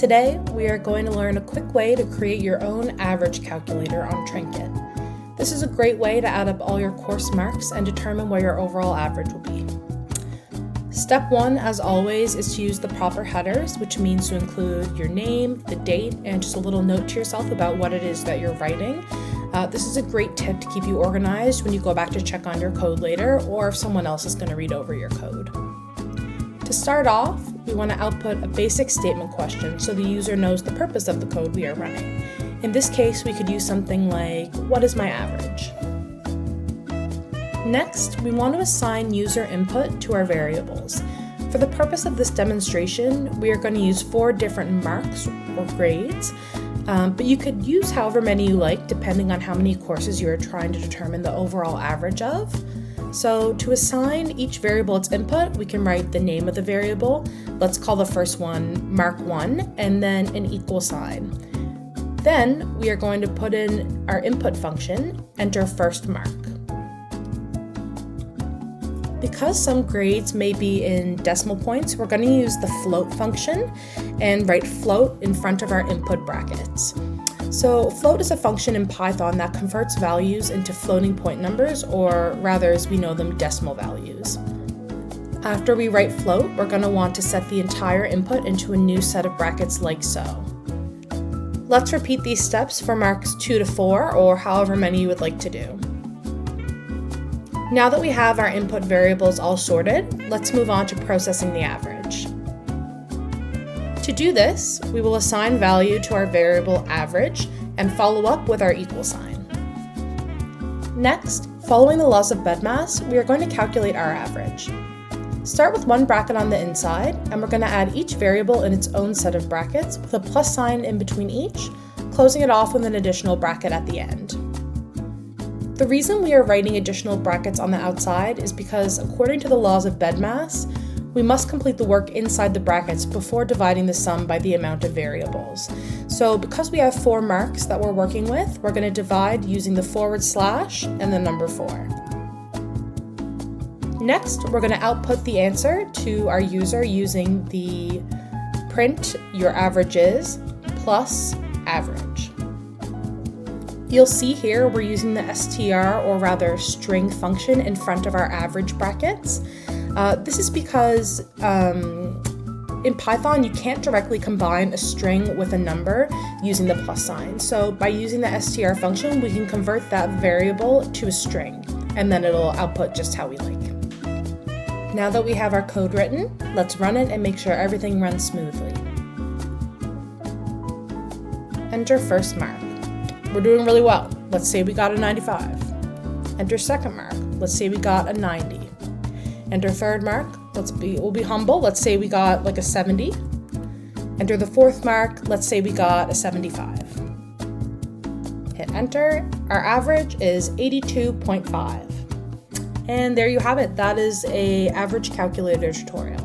Today, we are going to learn a quick way to create your own average calculator on Trinket. This is a great way to add up all your course marks and determine where your overall average will be. Step 1, as always, is to use the proper headers, which means to include your name, the date, and just a little note to yourself about what it is that you're writing. This is a great tip to keep you organized when you go back to check on your code later, or if someone else is going to read over your code. To start off, we want to output a basic statement question so the user knows the purpose of the code we are running. In this case, we could use something like, what is my average? Next, we want to assign user input to our variables. For the purpose of this demonstration, we are going to use 4 different marks or grades, but you could use however many you like depending on how many courses you are trying to determine the overall average of. So to assign each variable its input, we can write the name of the variable. Let's call the first one mark 1 and then an equal sign. Then we are going to put in our input function, enter first mark. Because some grades may be in decimal points, we're going to use the float function and write float in front of our input brackets. So float is a function in Python that converts values into floating point numbers, or rather as we know them, decimal values. After we write float, we're going to want to set the entire input into a new set of brackets like so. Let's repeat these steps for marks 2 to 4, or however many you would like to do. Now that we have our input variables all sorted, let's move on to processing the average. To do this, we will assign value to our variable average and follow up with our equal sign. Next, following the laws of BEDMAS, we are going to calculate our average. Start with one bracket on the inside, and we're going to add each variable in its own set of brackets with a plus sign in between each, closing it off with an additional bracket at the end. The reason we are writing additional brackets on the outside is because, according to the laws of BEDMAS, we must complete the work inside the brackets before dividing the sum by the amount of variables. So because we have 4 marks that we're working with, we're going to divide using the / and the number 4. Next, we're going to output the answer to our user using the print your average is plus average. You'll see here we're using the str, or rather string function, in front of our average brackets. This is because in Python you can't directly combine a string with a number using the plus sign. So by using the str function, we can convert that variable to a string, and then it'll output just how we like. Now that we have our code written, let's run it and make sure everything runs smoothly. Enter first mark. We're doing really well. Let's say we got a 95. Enter second mark. Let's say we got a 90. Enter third mark. We'll be humble. Let's say we got like a 70. Enter the fourth mark. Let's say we got a 75. Hit enter. Our average is 82.5. And there you have it. That is an average calculator tutorial.